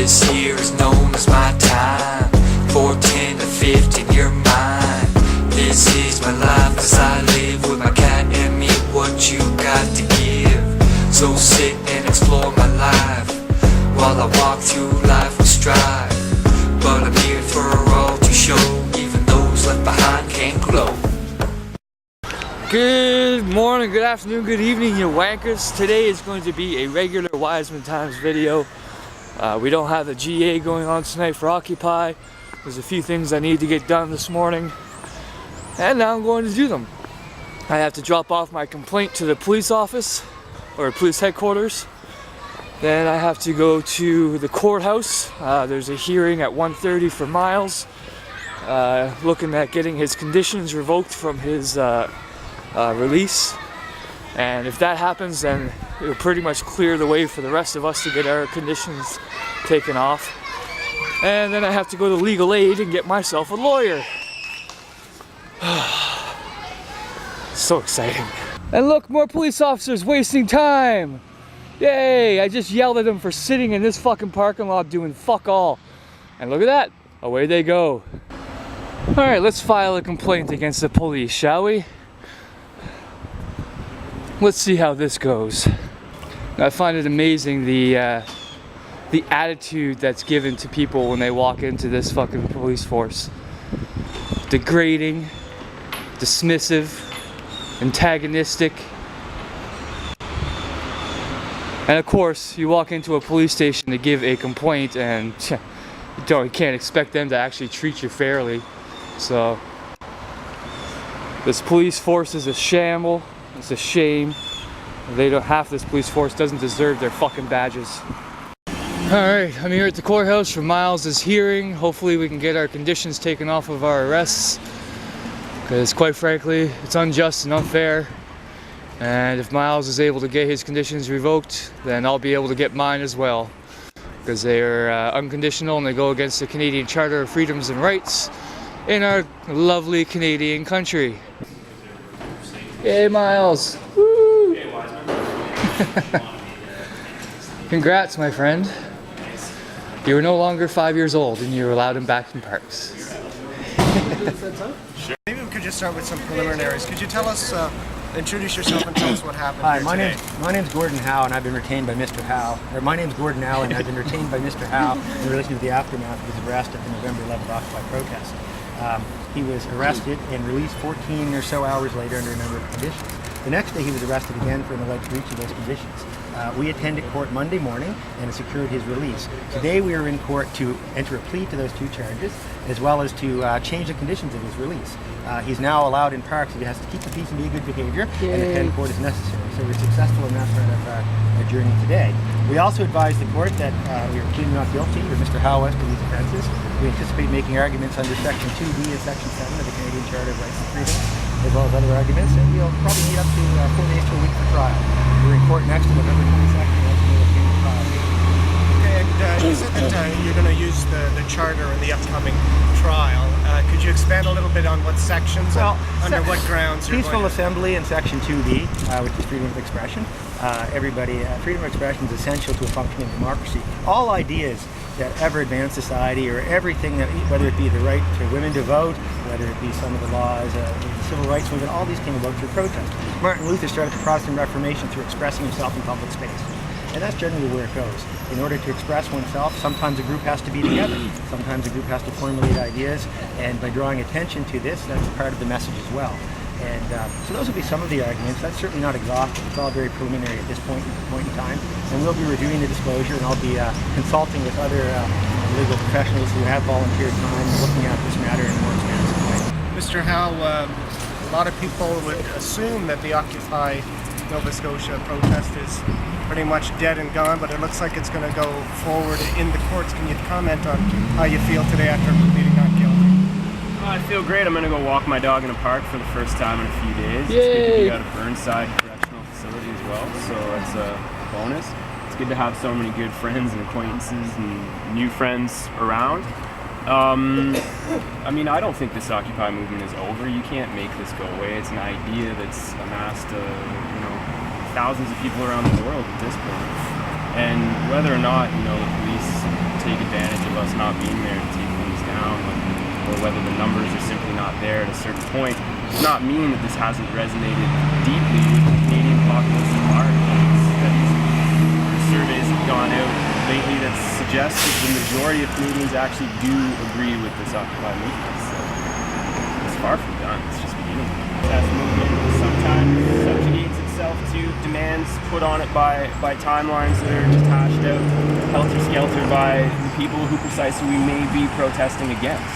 This here is known as my time. 410 to 15, you're mine. This is my life as I live with my cat and me. What you got to give? So sit and explore my life while I walk through life with strive. But I'm here for all to show, even those left behind can't glow. Good morning, good afternoon, good evening, you wankers. Today is going to be a regular WisemanTimes video. We don't have a GA going on tonight for Occupy. There's a few things I need to get done this morning, and now I'm going to do them. I have to drop off my complaint to the police office, or police headquarters. Then I have to go to the courthouse. There's a hearing at 1:30 for Miles, looking at getting his conditions revoked from his release. And if that happens, then it will pretty much clear the way for the rest of us to get our conditions taken off. And then I have to go to legal aid and get myself a lawyer. So exciting. And look, more police officers wasting time. Yay, I just yelled at them for sitting in this fucking parking lot doing fuck all. And look at that, away they go. Alright, let's file a complaint against the police, shall we? Let's see how this goes. I find it amazing the attitude that's given to people when they walk into this fucking police force. Degrading, dismissive, antagonistic. And of course, you walk into a police station to give a complaint and you can't expect them to actually treat you fairly. So, this police force is a shamble. It's a shame. Half this police force doesn't deserve their fucking badges. Alright, I'm here at the courthouse for Miles' hearing. Hopefully we can get our conditions taken off of our arrests. Because quite frankly, it's unjust and unfair. And if Miles is able to get his conditions revoked, then I'll be able to get mine as well. Because they are unconditional and they go against the Canadian Charter of Freedoms and Rights in our lovely Canadian country. Yay, Miles! Woo! Hey, Wiseman. Congrats, my friend. You are no longer 5 years old and you're allowed him back in parks. Sure. Maybe we could just start with some preliminaries. Could you tell us, introduce yourself and tell us what happened? Hi, here my name's Gordon Howe, and I've been retained by Mr. Howe. Or my name's Gordon Howe, and I've been retained by Mr. Howe in relation to the aftermath of his arrest at the November 11th Occupy protest. He was arrested and released 14 or so hours later under a number of conditions. The next day he was arrested again for an alleged breach of those conditions. We attended court Monday morning and secured his release. Today we are in court to enter a plea to those two charges, as well as to change the conditions of his release. He's now allowed in parks. He has to keep the peace and be a good behavior and attend court as necessary. So we're successful in that part of our journey today. We also advised the court that we are pleading not guilty with Mr. Howe as to these offences. We anticipate making arguments under Section 2B and Section 7 of the Canadian Charter of Rights and Freedoms, as well as other arguments, and we'll probably need up to 4 days to a week for trial. We're in court next to November 22nd, and that's when we'll begin the trial. Okay, and you said that you're going to use the charter in the upcoming trial. Could you expand a little bit on what sections, under what grounds you're Peaceful going to... assembly in Section 2B, which is freedom of expression. Freedom of expression is essential to a functioning democracy. All ideas that ever advance society, or everything that, whether it be the right for women to vote, whether it be some of the laws, the civil rights movement, all these came about through protest. Martin Luther started the Protestant Reformation through expressing himself in public space. And that's generally where it goes. In order to express oneself, sometimes a group has to be together. Sometimes a group has to formulate ideas, and by drawing attention to this, that's part of the message as well. And so those would be some of the arguments. That's certainly not exhaustive. It's all very preliminary at this point in time. And we'll be reviewing the disclosure, and I'll be consulting with other legal professionals who have volunteered time looking at this matter in a more expansive way. Mr. Howe, a lot of people would assume that the Occupy Nova Scotia protest is pretty much dead and gone, but it looks like it's going to go forward in the courts. Can you comment on how you feel today after pleading not guilty? I feel great. I'm going to go walk my dog in a park for the first time in a few days. Yay. It's good to be out of Burnside Correctional Facility as well, so that's a bonus. It's good to have so many good friends and acquaintances and new friends around. I mean, I don't think this Occupy movement is over. You can't make this go away. It's an idea that's amassed, thousands of people around the world at this point. And whether or not, the police take advantage of us not being there to take things down, or whether the numbers are simply not there at a certain point, does not mean that this hasn't resonated deeply with the Canadian populace at large. Studies or surveys have gone out lately that suggest that the majority of Canadians actually do agree with this Occupy movement. So it's far from done. It's just beginning. That movement sometimes subjugates itself to demands put on it by timelines that are just hashed out helter-skelter by the people who precisely we may be protesting against.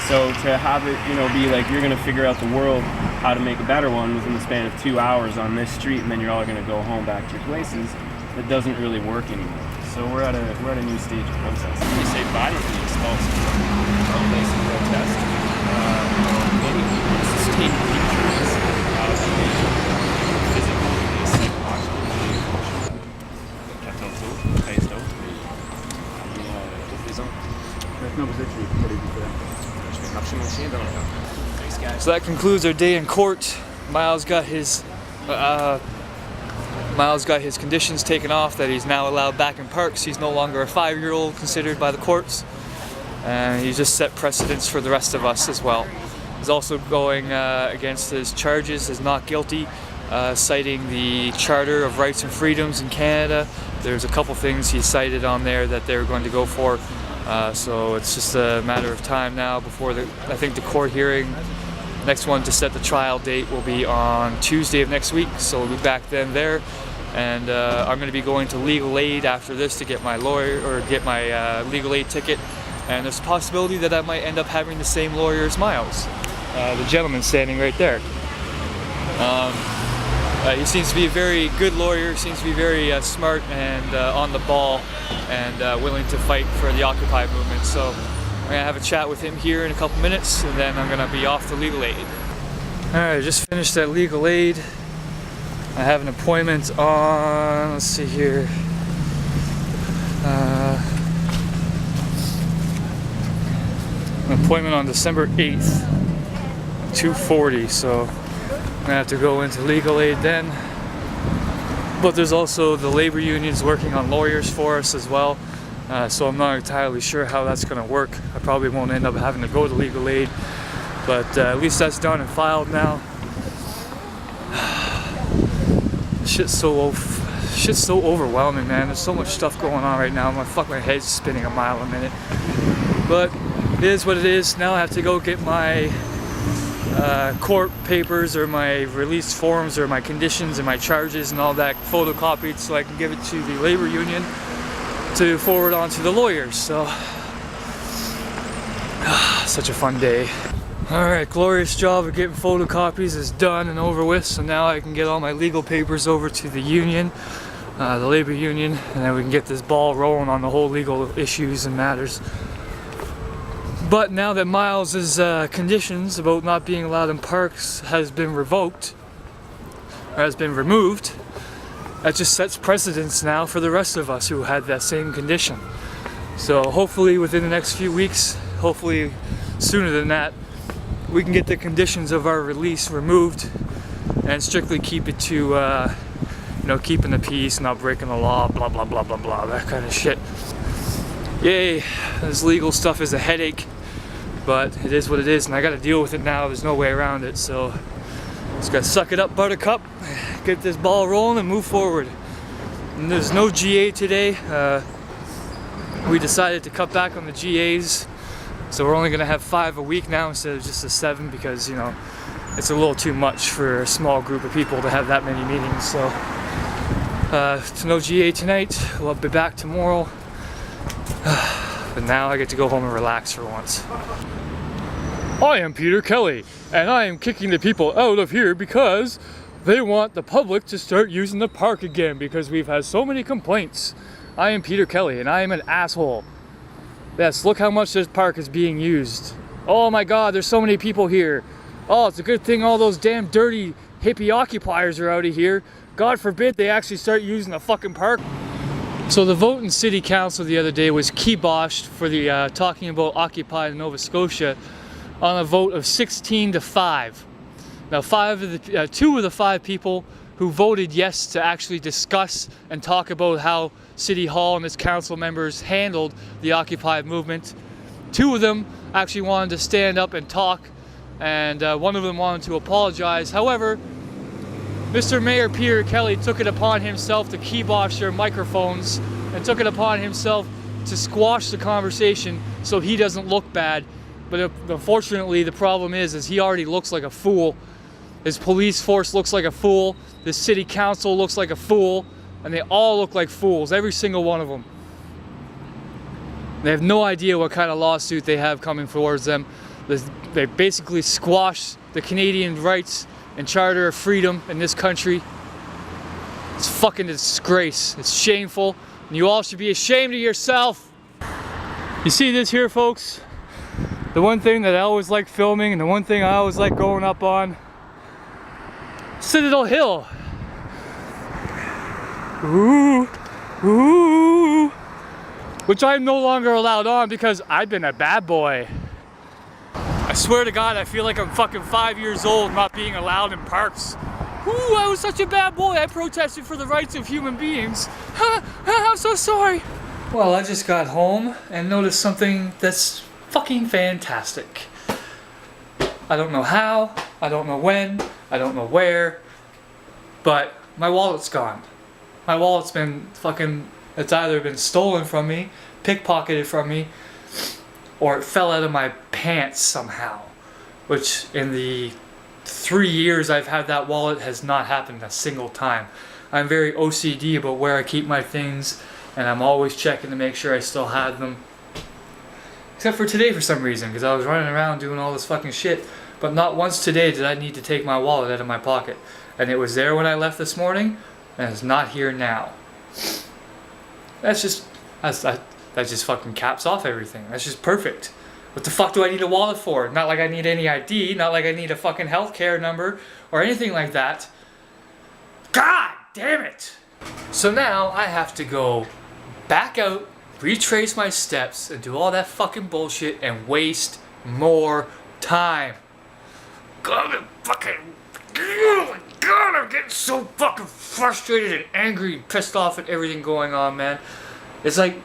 So to have it, be like you're going to figure out the world how to make a better one within the span of 2 hours on this street, and then you're all going to go home back to your places, that doesn't really work anymore. So we're at a new stage of protest. They say violently expulsed from place of protest. Any sustained features of the physical et psychological So that concludes our day in court. Miles got his conditions taken off, that he's now allowed back in parks. He's no longer a 5-year-old considered by the courts, and he just set precedents for the rest of us as well. He's also going against his charges as not guilty, citing the Charter of Rights and Freedoms in Canada. There's a couple things he cited on there that they're going to go for. So it's just a matter of time now before I think the court hearing, next one to set the trial date will be on Tuesday of next week. So we'll be back then there. And I'm going to be going to legal aid after this to get my lawyer, or get my legal aid ticket. And there's a possibility that I might end up having the same lawyer as Miles, the gentleman standing right there. He seems to be a very good lawyer, seems to be very smart and on the ball, and willing to fight for the Occupy movement. So I'm going to have a chat with him here in a couple minutes, and then I'm going to be off to legal aid. Alright, I just finished at legal aid. I have an appointment on, let's see here, an appointment on December 8th, 2:40, so I'm gonna have to go into legal aid then. But there's also the labor unions working on lawyers for us as well, so I'm not entirely sure how that's gonna work. I probably won't end up having to go to legal aid, but at least that's done and filed now. Shit's so overwhelming, man. There's so much stuff going on right now. My head's spinning a mile a minute. But it is what it is. Now I have to go get my court papers, or my release forms, or my conditions and my charges and all that photocopied, so I can give it to the labor union to forward on to the lawyers. So such a fun day. Alright, glorious job of getting photocopies is done and over with, so now I can get all my legal papers over to the union, the labor union, and then we can get this ball rolling on the whole legal issues and matters. But now that Miles' conditions about not being allowed in parks has been revoked, or has been removed, that just sets precedence now for the rest of us who had that same condition. So hopefully within the next few weeks, hopefully sooner than that, we can get the conditions of our release removed and strictly keep it to, keeping the peace, not breaking the law, blah, blah, blah, blah, blah, that kind of shit. Yay, this legal stuff is a headache, but it is what it is, and I gotta deal with it now. There's no way around it, so just gotta suck it up, buttercup, get this ball rolling and move forward. And there's no GA today. We decided to cut back on the GAs. So we're only going to have 5 a week now instead of just the 7, because, it's a little too much for a small group of people to have that many meetings. So no GA tonight. We'll be back tomorrow. But now I get to go home and relax for once. I am Peter Kelly, and I am kicking the people out of here because they want the public to start using the park again, because we've had so many complaints. I am Peter Kelly, and I am an asshole. Yes, look how much this park is being used. Oh my god, there's so many people here. Oh, it's a good thing all those damn dirty hippie occupiers are out of here. God forbid they actually start using the fucking park. So the vote in City Council the other day was kiboshed for the talking about Occupy in Nova Scotia on a vote of 16 to 5. Now 2 of the 5 people who voted yes to actually discuss and talk about how City Hall and its council members handled the Occupy movement. 2 of them actually wanted to stand up and talk, and one of them wanted to apologize. However, Mr. Mayor Peter Kelly took it upon himself to kibosh their microphones and took it upon himself to squash the conversation so he doesn't look bad. But unfortunately, the problem is he already looks like a fool. His police force looks like a fool. The city council looks like a fool. And they all look like fools, every single one of them. They have no idea what kind of lawsuit they have coming towards them. They basically squashed the Canadian rights and Charter of Freedom in this country. It's fucking disgrace. It's shameful. And you all should be ashamed of yourself. You see this here, folks? The one thing that I always like filming and the one thing I always like going up on. Citadel Hill. Ooh, ooh. Which I'm no longer allowed on because I've been a bad boy. I swear to God, I feel like I'm fucking 5 years old not being allowed in parks. Ooh, I was such a bad boy. I protested for the rights of human beings. I'm so sorry. Well, I just got home and noticed something that's fucking fantastic. I don't know how, I don't know when, I don't know where, but my wallet's gone. My wallet's been fucking, it's either been stolen from me, pickpocketed from me, or it fell out of my pants somehow. Which in the 3 years I've had that wallet has not happened a single time. I'm very OCD about where I keep my things, and I'm always checking to make sure I still have them. Except for today for some reason, because I was running around doing all this fucking shit. But not once today did I need to take my wallet out of my pocket. And it was there when I left this morning, and it's not here now. That just fucking caps off everything. That's just perfect. What the fuck do I need a wallet for? Not like I need any ID, not like I need a fucking healthcare number or anything like that. God damn it! So now I have to go back out, retrace my steps, and do all that fucking bullshit and waste more time. God, I'm getting so fucking frustrated and angry and pissed off at everything going on, man. It's like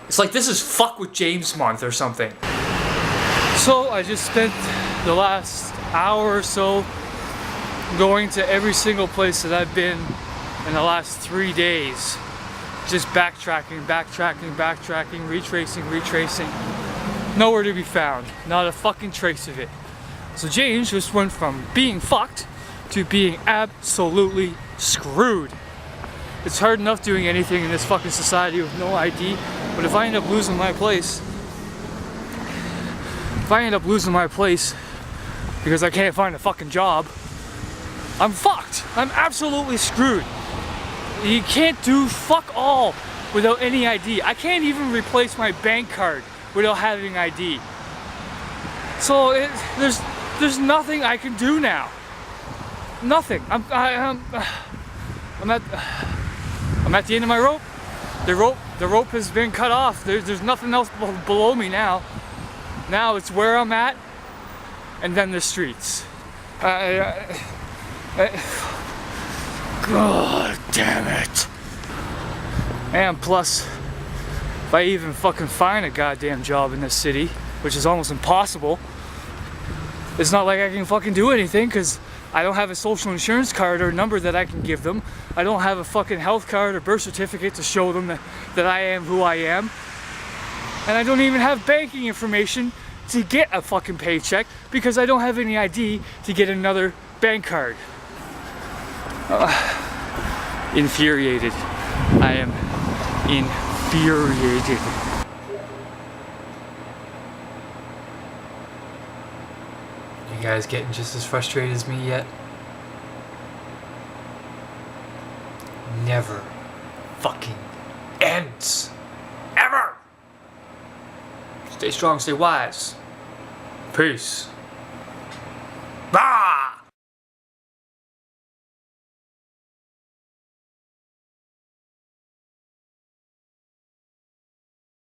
this is fuck with James month or something. So I just spent the last hour or so going to every single place that I've been in the last 3 days. Just backtracking, retracing. Nowhere to be found. Not a fucking trace of it. So James just went from being fucked to being absolutely screwed. It's hard enough doing anything in this fucking society with no ID, but if I end up losing my place, because I can't find a fucking job, I'm fucked. I'm absolutely screwed. You can't do fuck all without any ID. I can't even replace my bank card without having ID. So there's nothing I can do now. Nothing. I'm at the end of my rope. The rope has been cut off. There's nothing else below me now. Now it's where I'm at, and then the streets. God damn it. And plus, if I even fucking find a goddamn job in this city, which is almost impossible, it's not like I can fucking do anything because I don't have a social insurance card or number that I can give them. I don't have a fucking health card or birth certificate to show them that I am who I am. And I don't even have banking information to get a fucking paycheck because I don't have any ID to get another bank card. Infuriated. I am infuriated. You guys getting just as frustrated as me yet? Never fucking ends. Ever! Stay strong, stay wise. Peace. Bye!